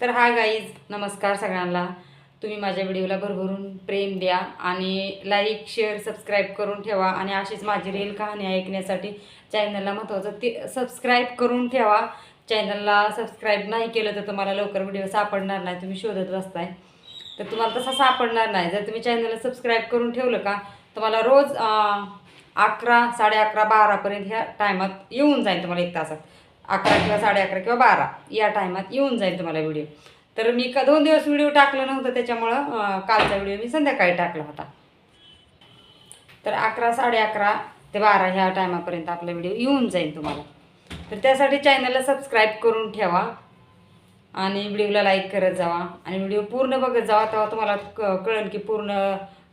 तर hi guys, नमस्कार सगळ्यांना. तुम्ही माझ्या व्हिडिओला भरभरून प्रेम द्या आणि लाईक शेअर सबस्क्राईब करून ठेवा. आणि अशीच माझी रील कहाणी ऐकण्यासाठी चॅनलला महत्त्वाचं ते सबस्क्राईब करून ठेवा. चॅनलला सबस्क्राईब नाही केलं तर तुम्हाला लवकर व्हिडिओ सापडणार नाही. तुम्ही शोधत बसताय तर तुम्हाला तसा सापडणार नाही. जर तुम्ही चॅनलला सबस्क्राईब करून ठेवलं का तुम्हाला रोज 11, 11:30, 12पर्यंत ह्या टायमात येऊन जाईल. तुम्हाला 1 तासात 11 किंवा 11:30 किंवा 12 या टायमात येऊन जाईल तुम्हाला व्हिडिओ. तर मी 2 दिवस व्हिडिओ टाकलं नव्हतं, त्याच्यामुळं कालचा व्हिडिओ मी संध्याकाळी टाकला होता. तर 11, 11:30 ते 12 ह्या टायमापर्यंत आपला व्हिडिओ येऊन जाईल तुम्हाला. तर त्यासाठी चॅनलला सबस्क्राईब करून ठेवा आणि व्हिडिओला लाईक करत जावा आणि व्हिडिओ पूर्ण बघत जावा. तेव्हा तुम्हाला कळेल की पूर्ण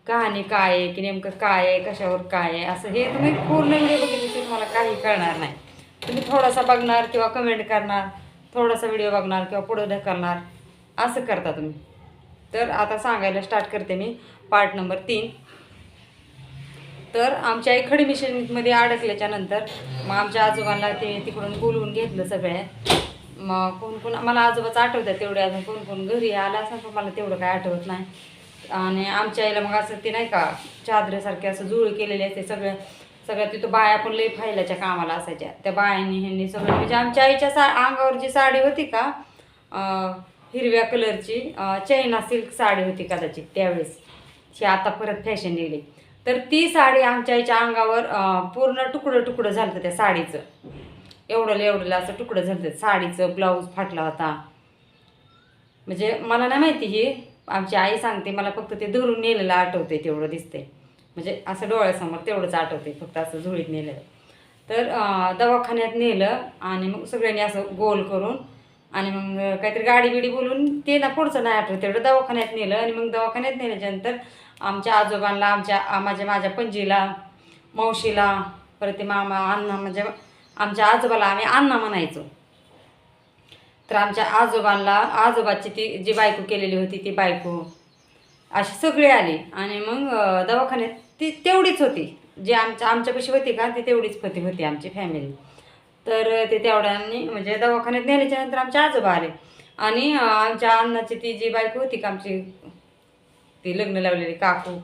कहाणी काय आहे, की नेमकं काय आहे, कशावर काय आहे. असं हे तुम्ही पूर्ण व्हिडिओ बघितले की तुम्हाला काही कळणार नाही. तुम्ही थोडासा बघणार किंवा कमेंट करणार, थोडासा व्हिडिओ बघणार किंवा पुढं ढकलणार, असं करता तुम्ही. तर आता सांगायला स्टार्ट करते मी पार्ट नंबर 3. तर आमच्या आई खडी मिशनमध्ये अडकल्याच्या नंतर मग आमच्या आजोबांना ते तिकडून बोलवून घेतलं सगळ्या. मग कोण कोण मला आजोबाच आठवतात तेवढे, अजून कोण कोण घरी आला असं पण मला तेवढं काय आठवत नाही. आणि आमच्या आईला मग असं ते नाही का चादरेसारखे असं जुळ केलेले असते सगळ्या तिथं बाया पण लई फायल्याच्या कामाला असायच्या. त्या बायांनी ह्यांनी सगळं म्हणजे आमच्या आईच्या अंगावर जी साडी होती का हिरव्या कलरची चैना सिल्क साडी होती कदाचित त्यावेळेस, ही आता परत फॅशन निघली. तर ती साडी आमच्या आईच्या अंगावर पूर्ण तुकडं झालं त्या साडीचं. एवढं असं तुकडं झालं साडीचं. ब्लाऊज फाटला होता. म्हणजे मला नाही माहिती, ही आमची आई सांगते. मला फक्त ते धरून नेलेलं आठवते, तेवढं दिसते. म्हणजे असं डोळ्यासमोर तेवढंच आठवते, फक्त असं झुळीत नेलं. तर दवाखान्यात नेलं आणि मग सगळ्यांनी असं गोल करून आणि मग काहीतरी गाडी बिडी बोलून ते ना पुढचं नाही आठवत तेवढं. दवाखान्यात नेलं आणि मग दवाखान्यात नेल्याच्यानंतर आमच्या आजोबांना, माझ्या पणजीला, मावशीला, परत ते मामा, अण्णा, म्हणजे आमच्या आजोबाला आम्ही अण्णा म्हणायचो. तर आमच्या आजोबाची ती जी बायको केलेली होती ती बायको अशी सगळी आली. आणि मग दवाखान्यात ती तेवढीच होती जी आमच्यापाशी होती का, ती तेवढीच पती होती आमची फॅमिली. तर ते तेवढ्यांनी म्हणजे दवाखान्यात नेल्याच्या नंतर आमचे आजोबा आले. आणि आमच्या अण्णाची ती जी बायको होती का आमची, ती लग्न लावलेली काकू,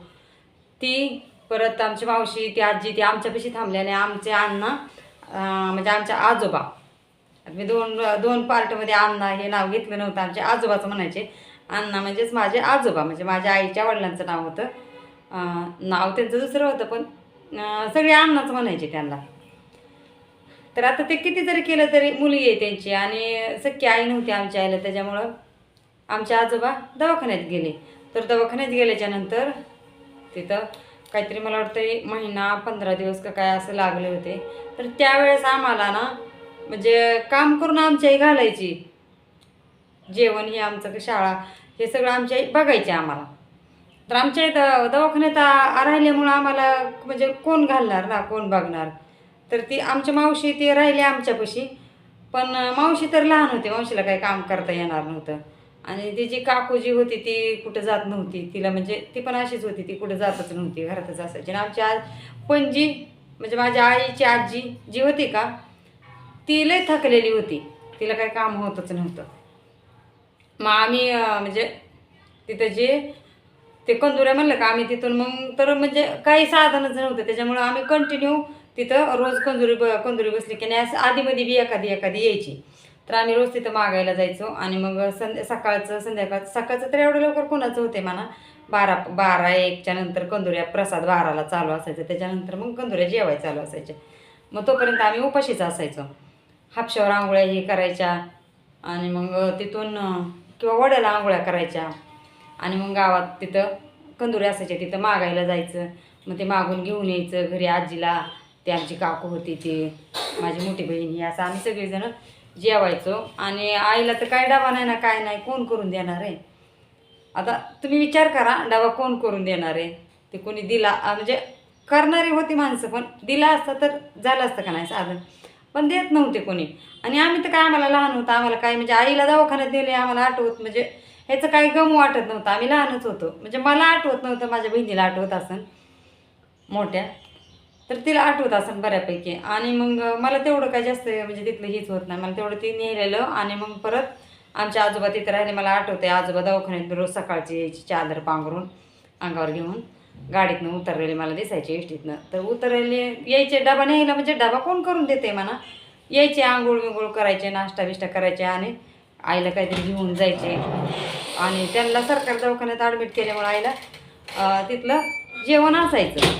ती परत आमची मावशी, ती आजी, ती आमच्यापाशी थांबली. आणि आमचे अण्णा म्हणजे आमच्या आजोबा, मी दोन पार्टमध्ये अण्णा हे नाव घेतलं नव्हतं, आमचे आजोबाचं म्हणायचे. अण्णा म्हणजेच माझे आजोबा, म्हणजे माझ्या आईच्या वडिलांचं नाव होतं. नाव त्यांचं दुसरं होतं, पण सगळे अण्णाच म्हणायचे त्यांना. तर आता ते किती जरी केलं तरी मुली आहे त्यांची आणि सख्खी आई नव्हती आमच्या आईला, त्याच्यामुळं आमचे आजोबा दवाखान्यात गेले. तर दवाखान्यात गेल्याच्या नंतर तिथं काहीतरी मला वाटतं महिना 15 दिवस का काय असं लागले होते. तर त्यावेळेस आम्हाला ना म्हणजे काम करून आमची आई घालायची. जेवण हे आमचं शाळा हे सगळं आमची आई बघायची आम्हाला. तर आमच्या इथं दवाखान्यात राहिल्यामुळं आम्हाला म्हणजे कोण घालणार ना, कोण बघणार. तर ती आमची मावशी ती राहिली आमच्यापाशी. पण मावशी तर लहान होती, मावशीला काही काम करता येणार नव्हतं. आणि ती जी काकू जी होती ती कुठं जात नव्हती. तिला म्हणजे ती पण अशीच होती, ती कुठं जातच नव्हती, घरातच असायची. आणि आमची पणजी म्हणजे माझ्या आईची आजी जी होती का, ती लय थकलेली होती, तिला काही काम होतच नव्हतं. मग आम्ही म्हणजे तिथं जे ते कंदुऱ्या म्हणलं का आम्ही तिथून मग तर म्हणजे काही साधनच नव्हतं, त्याच्यामुळं आम्ही कंटिन्यू तिथं रोज कंदुरी बसली की नाही असं आधीमध्ये बी एखादी यायची. तर आम्ही रोज तिथं मागायला जायचो. आणि मग सकाळचं तर एवढं लवकर कोणाचं होते म्हणा, 12-1च्या नंतर कंदुऱ्या प्रसाद 12ला चालू असायचं. त्याच्यानंतर मग कंदुऱ्या जेवाय चालू असायच्या. मग तोपर्यंत आम्ही उपाशीच असायचो. हापशावर आंघोळ्या हे करायच्या आणि मग तिथून किंवा वड्याला आंघोळ्या करायच्या. आणि मग गावात तिथं कंदुऱ्या असायच्या, तिथं मागायला जायचं. मग ते मागून घेऊन यायचं घरी आजीला. ती आमची काकू होती, ती माझी मोठी बहीण, ही असं आम्ही सगळेजण जेवायचो. आणि आईला तर काय डबा नाही ना, काय नाही, कोण करून देणार आहे. आता तुम्ही विचार करा, डबा कोण करून देणार आहे. ते कोणी दिला म्हणजे करणारी होती माणसं, पण दिला असतं तर झालं असतं का नाही साधन, पण देत नव्हते कोणी. आणि आम्ही तर काय, आम्हाला लहान होतं, आम्हाला काय म्हणजे आईला दवाखान्यात नेले आम्हाला आठवत, म्हणजे ह्याचं काही गम वाटत नव्हतं. आम्ही लहानच होतो, म्हणजे मला आठवत नव्हतं, माझ्या बहिणीला आठवत असन मोठ्या, तर तिला आठवत असन बऱ्यापैकी. आणि मग मला तेवढं काय जास्त म्हणजे तिथलं हेच होत नाही, मला तेवढं ती नेलेलं. आणि मग परत आमचे आजोबा तिथे राहिले. मला आठवते आजोबा दवाखान्यात रोज सकाळची यायची चादर पांघरून अंगावर घेऊन गाडीतनं उतरलेले मला दिसायचे एसटीतनं. तर उतरलेले यायचे डबा न्यायला, म्हणजे डबा कोण करून देते म्हणा. यायचे आंघोळ बिंघोळ करायचे, नाश्ता बिष्टा करायचे आणि आईला काहीतरी घेऊन जायचे. आणि त्यांना सरकारी दवाखान्यात ॲडमिट केल्यामुळे आईला तिथलं जेवण असायचं,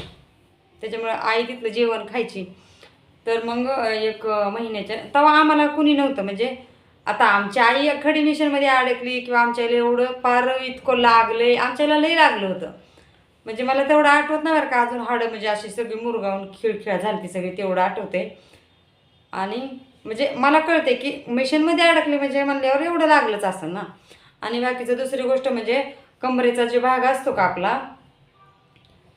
त्याच्यामुळं आई तिथलं जेवण खायची. तर मग एक महिन्याच्या तेव्हा आम्हाला कुणी नव्हतं. म्हणजे आता आमची आई खडी मिशनमध्ये अडकली किंवा आमच्या आईला एवढं पार इतकं लागलं, आमच्याला लई लागलं होतं. म्हणजे मला तेवढं आठवत नाही बरं का, अजून हाडं म्हणजे अशी सगळी मुरगावून खिळखिळा झाली ती सगळी, तेवढं आठवते. आणि म्हणजे मला कळते की मिशनमध्ये अडकले म्हणजे म्हणल्यावर एवढं लागलंच असं ना. आणि बाकीचं दुसरी गोष्ट म्हणजे कमरेचा जे भाग असतो का आपला,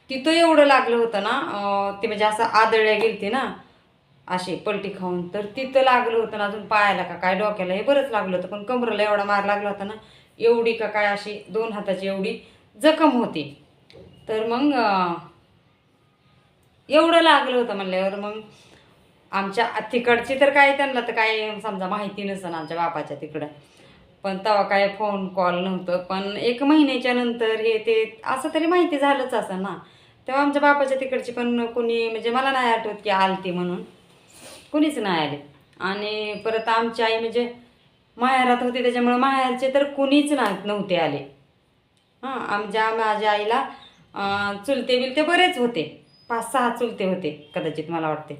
तिथं एवढं लागलं होतं ना, ते म्हणजे असं आदळल्या गेलती ना अशी पलटी खाऊन, तर तिथं लागलं होतं ना. अजून पायाला का काय डोक्याला हे बरंच लागलं होतं, पण कमरेला एवढा मार लागला होता ना, एवढी का काय अशी 2 हाताची एवढी जखम होती. तर मग एवढं लागलं होतं म्हणल्यावर मग आमच्या तिकडची तर काय त्यांना तर काय समजा माहिती नसेल आमच्या बापाच्या तिकडं, पण तेव्हा काय फोन कॉल नव्हतं. पण 1 महिन्याच्या नंतर हे ते असं तरी माहिती झालंच असं ना. तेव्हा आमच्या बापाच्या तिकडची पण कोणी म्हणजे मला नाही आठवत की आलती म्हणून, कुणीच नाही आले. आणि परत आमची आई म्हणजे माहेरात होती त्याच्यामुळे माहेरचे तर कुणीच नव्हते आले. माझ्या आईला चुलते बिलते बरेच होते, 5-6 चुलते होते कदाचित मला वाटते.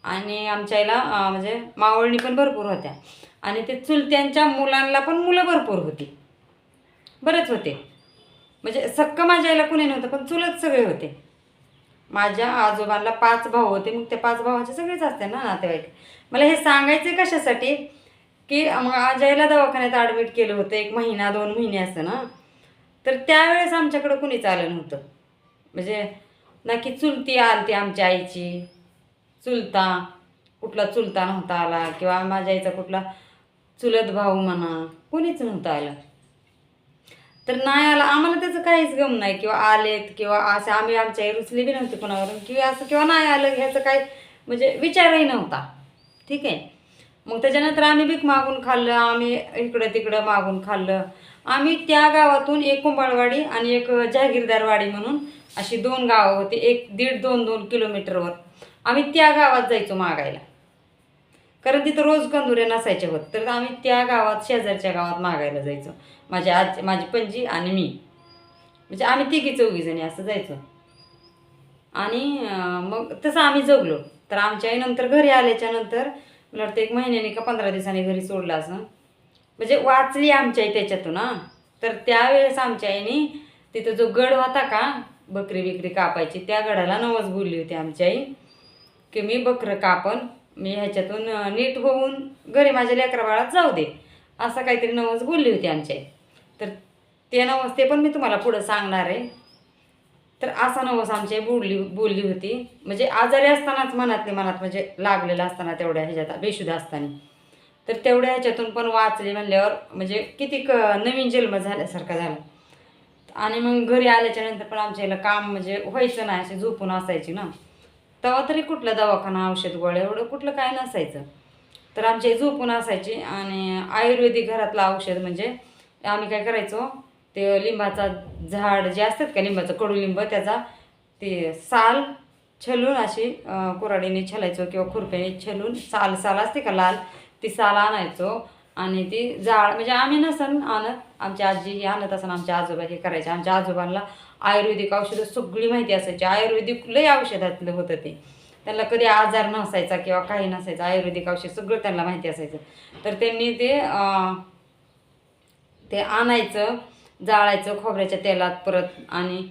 आणि आमच्या आईला म्हणजे मावळणी पण भरपूर होत्या. आणि ते चुलत्यांच्या मुलांना पण मुलं भरपूर होती, बरेच होते. म्हणजे सक्क माझ्या आईला कुणी नव्हतं, पण चुलत सगळे होते. माझ्या आजोबांना 5 भाऊ होते, मग त्या 5 भावाचे सगळेच असते ना नातेवाईक. मला हे सांगायचं कशासाठी की मग माझ्या आईला दवाखान्यात ॲडमिट केलं होतं 1 महिना 2 महिने असं ना. तर त्यावेळेस आमच्याकडं कुणीच आलं नव्हतं. म्हणजे ना की चुलती आलती आमच्या आईची, चुलता कुठला चुलता नव्हता आला, किंवा माझ्या आईचा कुठला चुलत भाऊ म्हणा कुणीच नव्हतं आलं. तर नाही आला आम्हाला त्याचं काहीच गम नाही, किंवा आलेत किंवा असं आम्ही आमच्या आई रुचली बी नव्हती कोणावरून किंवा असं, किंवा नाही आलं ह्याचं काय म्हणजे विचारही नव्हता. ठीक आहे. मग त्याच्यानंतर आम्ही भीक मागून खाल्लं, आम्ही इकडं तिकडं मागून खाल्लं. आम्ही त्या गावातून एक कुंभाळवाडी आणि एक जहागीरदारवाडी म्हणून अशी 2 गावं होती, 1-1.5-2-2 किलोमीटरवर. आम्ही त्या गावात जायचो मागायला, कारण तिथं रोज कंदुरे नसायचे होत. तर आम्ही त्या गावात शेजारच्या गावात मागायला जायचो, माझी पणजी आणि मी. म्हणजे आम्ही 3-4 जणी असं जायचो. आणि मग तसं आम्ही जगलो. तर आमच्या आई नंतर घरी आल्याच्या नंतर मला वाटतं 1 महिन्याने का 15 दिवसांनी घरी सोडलं असं, म्हणजे वाचली आमच्या आई त्याच्यातून. तर त्यावेळेस आमच्या आईने तिथं जो गड होता का बकरी बिकरी कापायची, त्या गडाला नवस बोलली होती आमच्या आई की मी बकरं कापन, मी ह्याच्यातून नीट होऊन घरी माझ्या लेकरा बाळात जाऊ दे, असं काहीतरी नवस बोलली होती आमच्या आई. तर ते नवस ते पण मी तुम्हाला पुढं सांगणार आहे. तर असा नवस आमची बोलली होती, म्हणजे आजारी असतानाच मनातली मनात, म्हणजे लागलेलं असताना तेवढ्या ह्याच्यात बेशुद्ध असताना. तर तेवढ्या ह्याच्यातून पण वाचले म्हणल्यावर म्हणजे किती नवीन जन्म झाल्यासारखा झाला. आणि मग घरी आल्याच्या नंतर पण आमच्या याला काम म्हणजे व्हायचं नाही, असे झोपून असायची ना. तेव्हा तरी कुठला दवाखाना औषध गोळ्या एवढं कुठलं काय नसायचं. तर आमची आई झोपून असायची. आणि आयुर्वेदिक घरातलं औषध म्हणजे आम्ही काय करायचो, ते लिंबाचा झाड जे असतात का लिंबाचं कडुलिंब, त्याचा ते साल छलून अशी कुऱ्हाडीने छलायचो किंवा खुरप्याने छलून, साल असते का लाल, ती साल आणायचो. आणि ती जाळ म्हणजे आम्ही नसन आणत, आमची आजी ही आणत असं, आमच्या आजोबा हे करायचे. आमच्या आजोबांना आयुर्वेदिक औषधं सगळी माहिती असायची. आयुर्वेदिक लय औषधातलं होतं ते, त्यांना कधी आजार नसायचा किंवा काही नसायचं. आयुर्वेदिक औषध सगळं त्यांना माहिती असायचं. तर त्यांनी ते आणायचं, जाळायचं खोबऱ्याच्या तेलात परत, आणि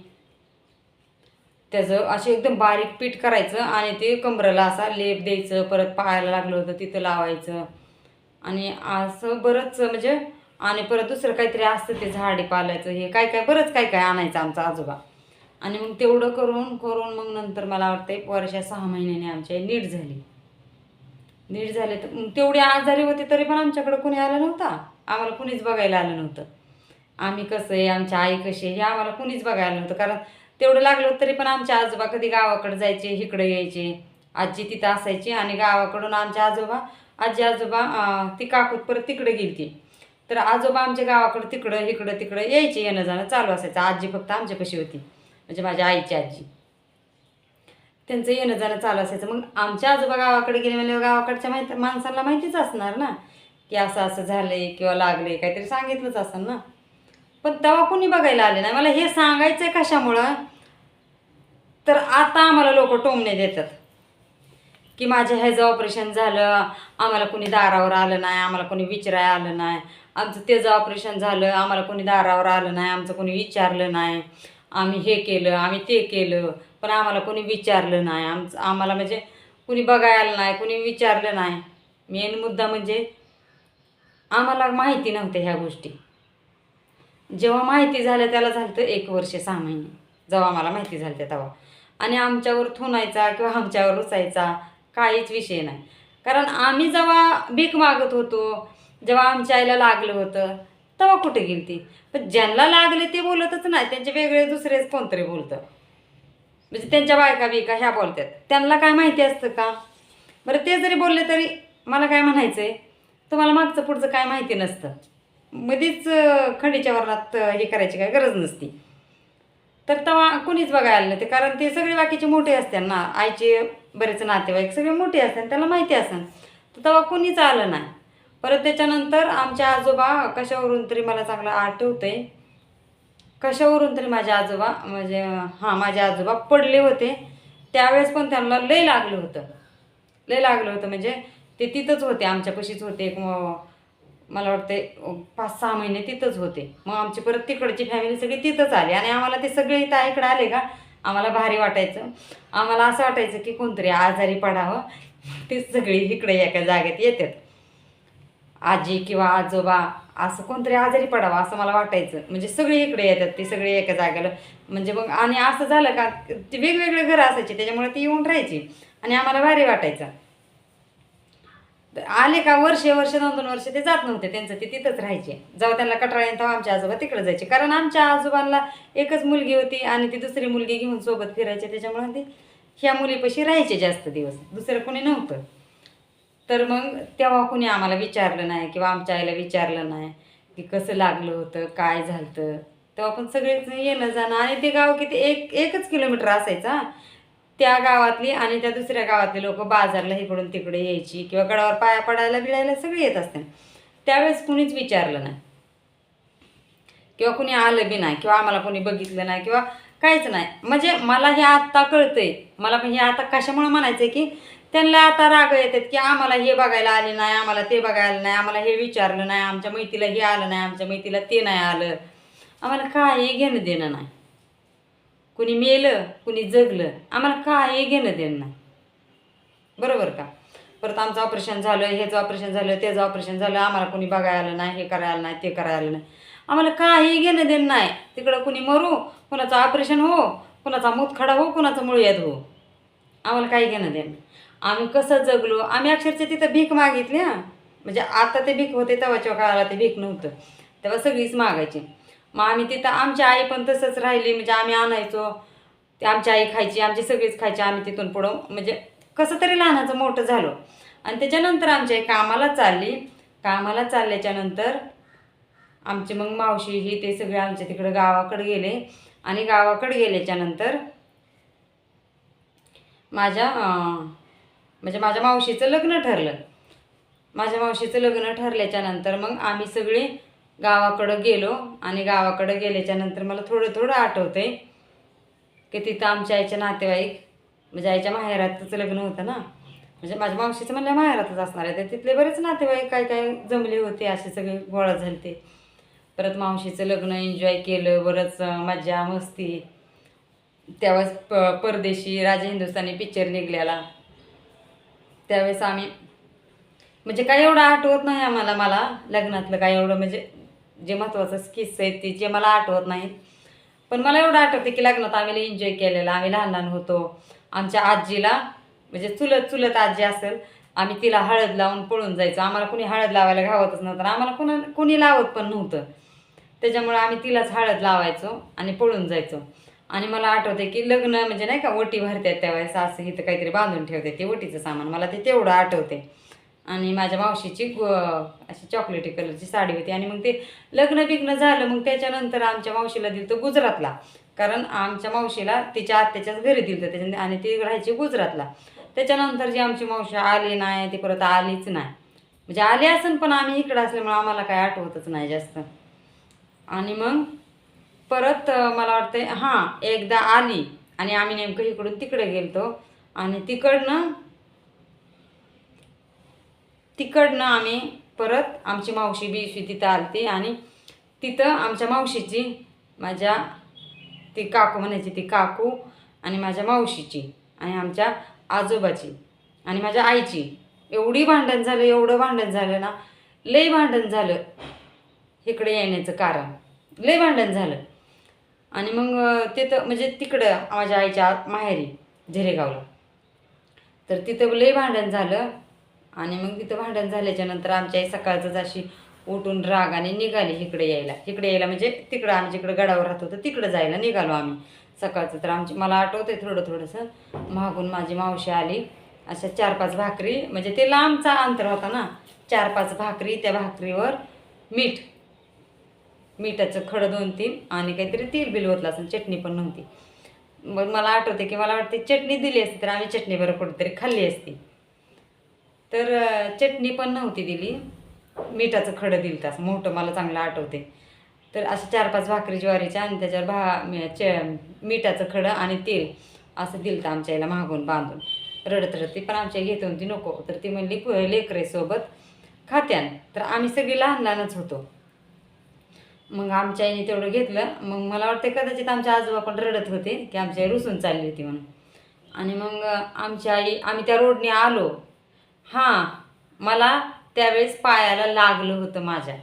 त्याचं असे एकदम बारीक पीठ करायचं आणि ते कमरेला असा लेप द्यायचं. परत पायाला लागलं होतं तिथं लावायचं. आणि असं बरंच म्हणजे, आणि परत दुसरं काहीतरी असतं ते झाडे पालायचं, हे काय काय बरंच काय काय आणायचं आमचा आजोबा. आणि मग तेवढं करून करून मग नंतर मला वाटतं वर्षा 6 महिन्याने आमची आई नीट झाले. तर मग तेवढे आजारी होते तरी पण आमच्याकडं कोणी आलं नव्हता, आम्हाला कुणीच बघायला आलं नव्हतं. आम्ही कसं आहे, आमच्या आई कशी आहे, हे आम्हाला कुणीच बघायला नव्हतं. कारण तेवढं लागलं होतं तरी पण आमचे आजोबा कधी गावाकडे जायचे, इकडे यायचे. आजी तिथं असायची आणि गावाकडून आमचे आजोबा ती काकूत परत तिकडे गेली ती. तर आजोबा आमच्या गावाकडं तिकडं इकडं तिकडं यायचे, येणं जाणं चालू असायचं. आजी फक्त आमच्यापाशी होती, म्हणजे माझ्या आईची आजी. त्यांचं येणं जाणं चालू असायचं. मग आमच्या आजोबा गावाकडे गेले म्हणजे गावाकडच्या माणसांना माहितीच असणार ना, की असं असं झालंय किंवा लागले, काहीतरी सांगितलंच असेल ना. पण तेव्हा कुणी बघायला आले नाही. मला हे सांगायचं कशामुळं, तर आता आम्हाला लोक टोमणे देतात की माझ्या ह्याचं ऑपरेशन झालं, आम्हाला कोणी दारावर आलं नाही, आम्हाला कोणी विचारायला आलं नाही. आमचं त्याचं ऑपरेशन झालं, आम्हाला कोणी दारावर आलं नाही, आमचं कोणी विचारलं नाही. आम्ही हे केलं, आम्ही ते केलं, पण आम्हाला कोणी विचारलं नाही. आम्हाला म्हणजे कुणी बघायला नाही, कुणी विचारलं नाही. मेन मुद्दा म्हणजे आम्हाला माहिती नव्हत्या ह्या गोष्टी. जेव्हा माहिती झालं त्याला झालं तर 1 वर्ष 6 महिने, जेव्हा आम्हाला माहिती झालं तेव्हा. आणि आमच्यावर थुनायचा किंवा आमच्यावर रुसायचा काहीच विषय नाही. कारण आम्ही जेव्हा भीक मागत होतो, जेव्हा आमच्या आईला लागलं होतं, तेव्हा कुठे गेली ती. पण ज्यांना लागले ते बोलतच नाही, त्यांचे वेगळे दुसरेच कोणतरी बोलतं. म्हणजे त्यांच्या बायका बिका ह्या बोलतात, त्यांना काय माहिती असतं का. बरं ते जरी बोलले तरी मला काय म्हणायचं आहे, तुम्हाला मागचं पुढचं काय माहिती नसतं, मध्येच खंडीच्या वर्णात हे करायची काय गरज नसती. तर तेव्हा कुणीच बघायला नव्हते, कारण ते सगळे बाकीचे मोठे असतात ना, आईचे बरेच नातेवाईक सगळे मोठे असतात, त्याला माहिती असेल. तर तेव्हा कुणीच आलं नाही. परत त्याच्यानंतर आमच्या आजोबा कशावरून तरी मला चांगलं आठवतंय, कशावरून तरी माझे आजोबा म्हणजे माझे आजोबा पडले होते. त्यावेळेस पण त्यांना लय लागलं होतं, लय लागलं होतं. म्हणजे ते तिथंच होते, आमच्यापाशीच होते. मला वाटते 5-6 महिने तिथंच होते. मग आमची परत तिकडची फॅमिली सगळी तिथंच आली आणि आम्हाला ते सगळे इथं इकडं आले का आम्हाला भारी वाटायचं. आम्हाला असं वाटायचं की कोणतरी आजारी पडावं, ते सगळी इकडे एका जागेत येतात. आजी किंवा आजोबा असं कोणतरी आजारी पडावं असं मला वाटायचं. म्हणजे सगळे इकडे येतात, ते सगळे एका जागेला. म्हणजे मग आणि असं झालं का ते वेगवेगळे घरं असायचे, त्याच्यामुळे ती येऊन राहायची आणि आम्हाला भारी वाटायचं. आले का वर्षे 2-2 वर्ष ते जात नव्हते, त्यांचं ते तिथंच राहायचे. जेव्हा त्यांना कटाळा येईल तेव्हा आमच्या आजोबा तिकडे जायचे. कारण आमच्या आजोबांना एकच मुलगी होती आणि ती दुसरी मुलगी घेऊन सोबत फिरायचे, त्याच्यामुळे ते ह्या मुलीपाशी राहायचे जास्त दिवस, दुसरं कोणी नव्हतं. तर मग तेव्हा कोणी आम्हाला विचारलं नाही किंवा आमच्या आईला विचारलं नाही की कसं लागलं होतं, काय झालं. तेव्हा पण सगळेच येणं जाणं. आणि ते गाव किती 1 किलोमीटर असायचा. त्या गावातली आणि त्या दुसऱ्या गावातले लोक बाजारला इकडून तिकडे यायची किंवा गडावर पाया पडायला बिडायला सगळे येत असते. त्यावेळेस कुणीच विचारलं नाही किंवा कुणी आलं बी नाही किंवा आम्हाला कोणी बघितलं नाही किंवा काहीच नाही. म्हणजे मला हे आत्ता कळतंय, मला पण हे आता कशामुळे म्हणायचं की त्यांना आता राग येतात की आम्हाला हे बघायला आले नाही, आम्हाला ते बघायला नाही, आम्हाला हे विचारलं नाही, आमच्या मैतीला हे आलं नाही, आमच्या मैतीला ते नाही आलं. आम्हाला काही घेणं देणं नाही. कुणी मेलं कुणी जगलं आम्हाला काही घेणं देणं नाही, बरोबर का. परत आमचं ऑपरेशन झालं, ह्याचं ऑपरेशन झालं, त्याचं ऑपरेशन झालं, आम्हाला कोणी बघायला आलं नाही, हे करायला नाही, ते करायला नाही. आम्हाला काही घेणं देणं नाही. तिकडं कुणी मरू, कुणाचं ऑपरेशन हो, कुणाचा मूतखडा हो, कुणाचं मुळ्यात हो, आम्हाला काही घेणं देणं. आम्ही कसं जगलो, आम्ही अक्षरशः तिथं भीक मागितली. म्हणजे आता ते भीक होते, तेव्हाच्या काळाला ते भीक नव्हतं, तेव्हा सगळीच मागायची. मग आम्ही तिथं आमची आई पण तसंच राहिली. म्हणजे आम्ही आणायचो, ते आमची आई खायची, आमची सगळीच खायची. आम्ही तिथून पुढं म्हणजे कसं तरी लहानाचं मोठं झालो. आणि त्याच्यानंतर आमची आई कामाला चालली. कामाला चालल्याच्यानंतर आमचे मग मावशी ही ते सगळे आमच्या तिकडं गावाकडे गेले. आणि गावाकडे गेल्याच्यानंतर म्हणजे माझ्या मावशीचं लग्न ठरलं. माझ्या मावशीचं लग्न ठरल्याच्यानंतर मग आम्ही सगळे गावाकडं गेलो. आणि गावाकडं गेल्याच्यानंतर मला थोडं आठवतं आहे की तिथं आमच्या आईच्या नातेवाईक, म्हणजे आईच्या माहेरातच लग्न होतं ना, म्हणजे माझ्या मावशीचं म्हणल्या माहेरातच असणार आहे. तर तिथले बरेच नातेवाईक काय जमले होते, असे सगळे गोळा झाले ते. परत मावशीचं लग्न एन्जॉय केलं, बरंच मजा मस्ती. त्यावेळेस परदेशी राजा हिंदुस्थानी पिक्चर निघलेला, त्यावेळेस आम्ही म्हणजे काय एवढं आठवत नाही आम्हाला. मला लग्नातलं काय एवढं म्हणजे जे महत्त्वाचं किस्से आहेत ते जे मला आठवत नाहीत. पण मला एवढं आठवते की लग्नात आम्ही एन्जॉय केलेला. आम्ही लहान होतो. आमच्या आजीला म्हणजे चुलत आजी असेल, आम्ही तिला हळद लावून पळून जायचो. आम्हाला कुणी हळद लावायला घावतच नव्हतं, आम्हाला कुणी लावत पण नव्हतं. त्याच्यामुळे आम्ही तिलाच हळद लावायचो आणि पळून जायचो. आणि मला आठवते की लग्न म्हणजे नाही का ओटी भरतात त्यावेळेस असं इथं काहीतरी बांधून ठेवते, ते ओटीचं सामान, मला ते तेवढं आठवते. आणि माझ्या मावशीची अशी चॉकलेटी कलरची साडी होती. आणि मग ते लग्न बिग्न झालं. मग त्याच्यानंतर आमच्या मावशीला दिलं तर गुजरातला, कारण आमच्या मावशीला तिच्या आत्याच्याच घरी दिलं त्याच्या, आणि ती राहायची गुजरातला. त्याच्यानंतर जी आमची मावशी आली नाही, ती परत आलीच नाही. म्हणजे आली असून पण आम्ही इकडं असल्यामुळे आम्हाला काय आठवतच नाही जास्त. आणि मग परत मला वाटतं हां एकदा आली आणि आम्ही नेमकं इकडून तिकडे गेलतो. आणि तिकडनं आम्ही परत आमची मावशी बिवशी तिथं आलती. आणि तिथं आमच्या मावशीची, माझ्या ती काकू म्हणायची, ती काकू आणि माझ्या मावशीची आणि आमच्या आजोबाची आणि माझ्या आईची एवढं भांडण झालं ना, लई भांडण झालं. इकडे येण्याचं कारण लई भांडण झालं. आणि मग तिथं म्हणजे तिकडं माझ्या आईच्या माहेरी झिरेगावला, तर तिथं लई भांडण झालं. आणि मग तिथं भांडण झाल्याच्यानंतर आमची आई सकाळचंच अशी उठून रागाने निघाली इकडे यायला म्हणजे तिकडं आम्ही जिकडं गडावर राहत होतो तिकडं जायला निघालो आम्ही सकाळचं. तर मला आठवतंय थोडंसं, मागून माझी मावशी आली, अशा 4-5 भाकरी, म्हणजे ते लांबचा अंतर होता ना, 4-5 भाकरी, त्या भाकरीवर मिठाचं खडं 2-3 आणि काहीतरी तेल बिल ओतलं असं, चटणी पण नव्हती. मग मला आठवते की मला वाटते चटणी दिली असती तर आम्ही चटणी बरं कुठेतरी खाल्ली असती. तर चटणी पण नव्हती दिली, मिठाचं खडं दिलं तसं मोठं, मला चांगलं आठवते. तर असं 4-5 भाकरी ज्वारीच्या आणि त्याच्यावर मिठाचं खडं आणि तेल असं दिलं तर आमच्या आईला मागून बांधून. रडत ती पण आमच्या घेत होती नको, तर ती म्हणली लेकरेसोबत खात्यान. तर आम्ही सगळी लहानच होतो. मग आमच्या आईने तेवढं घेतलं. मग मला वाटतं कदाचित आमच्या आजोबा पण रडत होते की आमची आई रुसून चालली होती म्हणून. आणि मग आम्ही त्या रोडने आलो. हां, मला त्यावेळेस पायाला लागलं होतं माझ्या,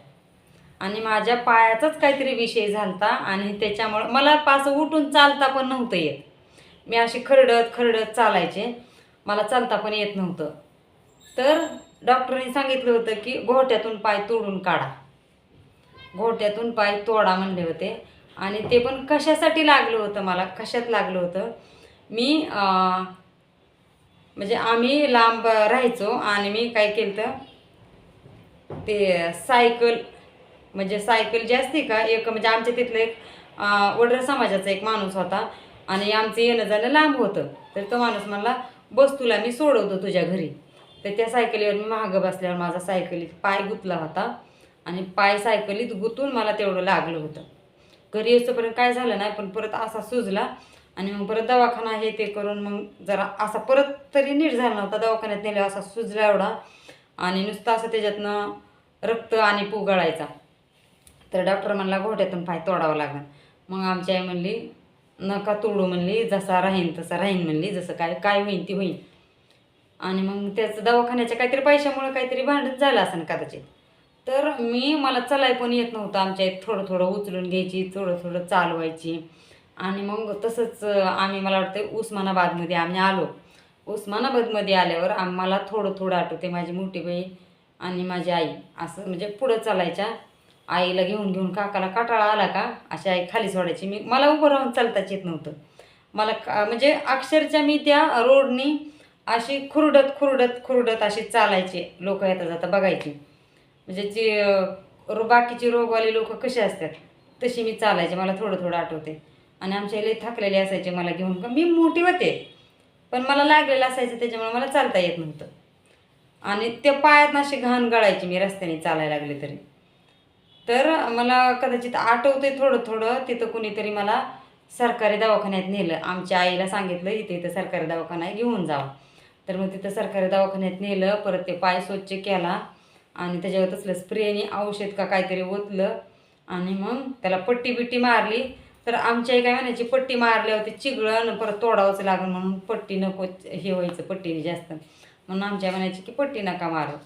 आणि माझ्या पायाचाच काहीतरी विषय झाला आणि त्याच्यामुळं मला पासं उठून चालता पण नव्हतं येत. मी अशी खरडत चालायचे, मला चालता पण येत नव्हतं. तर डॉक्टरने सांगितलं होतं की घोट्यातून पाय तोडून काढा, घोट्यातून पाय तोडा म्हणले होते. आणि ते पण कशासाठी लागलं होतं मला, कशात लागलं होतं, मी म्हणजे आम्ही लांब राहायचो आणि मी काय केलं तर ते सायकल जी असते का, एक म्हणजे आमच्या तिथलं एक वडर समाजाचा एक माणूस होता आणि आमचं येणं जाणं लांब होतं. तर तो माणूस म्हणला, बस तुला मी सोडवतो तुझ्या घरी. तर त्या सायकलीवर मी मागं बसल्यावर माझा सायकलीत पाय गुतला होता आणि पाय सायकलीत गुतून मला तेवढं लागलं होतं. घरी येऊपर्यंत काय झालं नाही, पण परत असा सुजला. आणि मग परत दवाखाना हे ते करून मग जरा असा परत तरी नीट झाला नव्हता. दवाखान्यात नेल्यावर असा सुजला एवढा, आणि नुसतं असं त्याच्यातनं रक्त आणि पू गळायचा. तर डॉक्टर म्हणला घोट्यातून पाय तोडावं लागेल. मग आमची आई म्हणली नका तोडू म्हणली, जसा राहीन तसा राहीन म्हणली, जसं काय होईन ती होईन. आणि मग त्याचं दवाखान्याच्या काहीतरी पैशामुळे काहीतरी भांडण झालं असं कदाचित. तर मला चलाय पण येत नव्हतं. आमच्या इथं थोडं उचलून घ्यायची, थोडं चालवायची. आणि मग तसंच आम्ही, मला वाटतं उस्मानाबादमध्ये आम्ही आलो. उस्मानाबादमध्ये आल्यावर आम्हाला थोडं आठवते, माझी मोठी बहीण आणि माझी आई असं म्हणजे पुढं चालायच्या. आईला घेऊन काकाला काटाळा आला का अशी आई खाली सोडायची. मला उभं राहून चालताच येत नव्हतं मला, म्हणजे अक्षरशः मी त्या रोडनी अशी खुरडत अशी चालायची. लोक येता जाता बघायची, म्हणजे बाकीचे रोगवाले लोक कसे असतात तशी मी चालायचे. मला थोडं आठवते. आणि आमच्या लई थकलेले असायचे मला घेऊन, का मी मोठी होते पण मला लागलेलं असायचं, त्याच्यामुळे मला चालता येत नव्हतं. आणि त्या पायात अशी घाण गळायची मी रस्त्याने चालायला लागले तरी. तर मला कदाचित आठवते थोडं तिथं कुणीतरी मला सरकारी दवाखान्यात नेलं. आमच्या आईला सांगितलं इथं सरकारी दवाखाना घेऊन जावं. तर मग तिथं सरकारी दवाखान्यात नेलं. परत ते पाय स्वच्छ केला आणि त्याच्यावर तसलं स्प्रेनी औषध का काहीतरी ओतलं आणि मग त्याला पट्टी मारली. तर आमच्या आई काय म्हणायची, पट्टी मारल्यावर ते चिघळण परत तोडावंच लागेल म्हणून पट्टी नको, हे व्हायचं पट्टीने जास्त, म्हणून आमच्या आई म्हणायची की पट्टी नका मारू.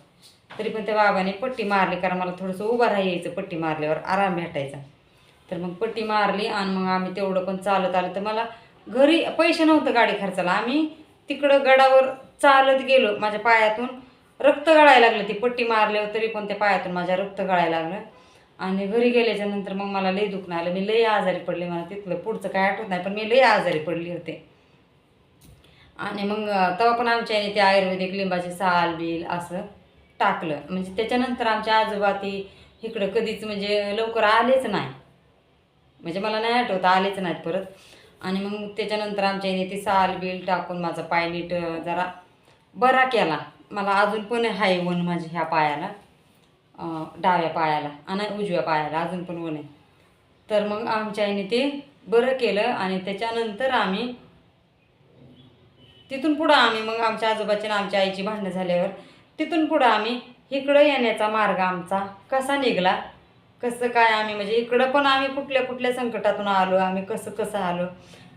तरी पण त्या बाबाने पट्टी मारली, कारण मला थोडंसं उभं राहायचं, पट्टी मारल्यावर आराम भेटायचा. तर मग पट्टी मारली आणि मग आम्ही तेवढं पण चालत आलं. तर मला घरी पैसे नव्हतं गाडी खर्चाला. आम्ही तिकडं गडावर चालत गेलो. माझ्या पायातून रक्त गळायला लागलं, ती पट्टी मारल्यावर तरी पण त्या पायातून माझ्या रक्त गळायला लागलं. आणि घरी गेल्याच्या नंतर मग मला लई दुखणं आलं. मी लई आजारी पडले. मला तिथलं पुढचं काय आठवत नाही, पण मी लई आजारी पडली होते. आणि मग तेव्हा पण आमच्या याने ते आयुर्वेदिक लिंबाचे साल बिल असं टाकलं. म्हणजे त्याच्यानंतर आमच्या आजोबा ती इकडं कधीच म्हणजे लवकर आलेच नाही. म्हणजे मला नाही आठवत आलेच नाहीत परत. आणि मग त्याच्यानंतर आमच्या इथे ती साल बिल टाकून माझा पाय नीट जरा बरा केला. मला अजून पण हाय वन माझ्या ह्या पायाला, डाव्या पायाला आणि उजव्या पायाला अजून पण वन आहे. तर मग आमच्या आईने ते बरं केलं. आणि त्याच्यानंतर आम्ही तिथून पुढं आम्ही मग आमच्या आजोबाची आणि आमच्या आईची भांडणं झाल्यावर तिथून पुढं आम्ही इकडं येण्याचा मार्ग आमचा कसा निघाला, कसं काय आम्ही म्हणजे इकडं पण आम्ही कुठल्या कुठल्या संकटातून आलो, आम्ही कसं कसं आलो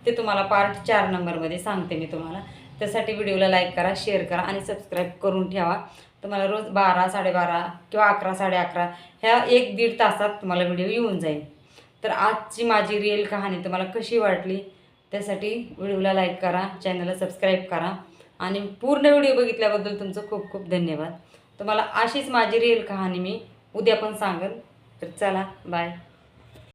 ते तुम्हाला पार्ट 4 नंबरमध्ये सांगते मी तुम्हाला. त्यासाठी व्हिडिओला लाईक करा, शेअर करा आणि सबस्क्राईब करून ठेवा. तुम्हाला रोज 12, 12:30 किंवा 11, 11:30 ह्या 1-1.5 तासात तुम्हाला व्हिडिओ येऊन जाईल. तर आजची माझी रिअल कहाणी तुम्हाला कशी वाटली त्यासाठी व्हिडिओला लाईक करा, चॅनलला सबस्क्राईब करा आणि पूर्ण व्हिडिओ बघितल्याबद्दल तुमचं खूप खूप धन्यवाद. तुम्हाला अशीच माझी रिअल कहाणी मी उद्या पण सांगेन. तर चला बाय.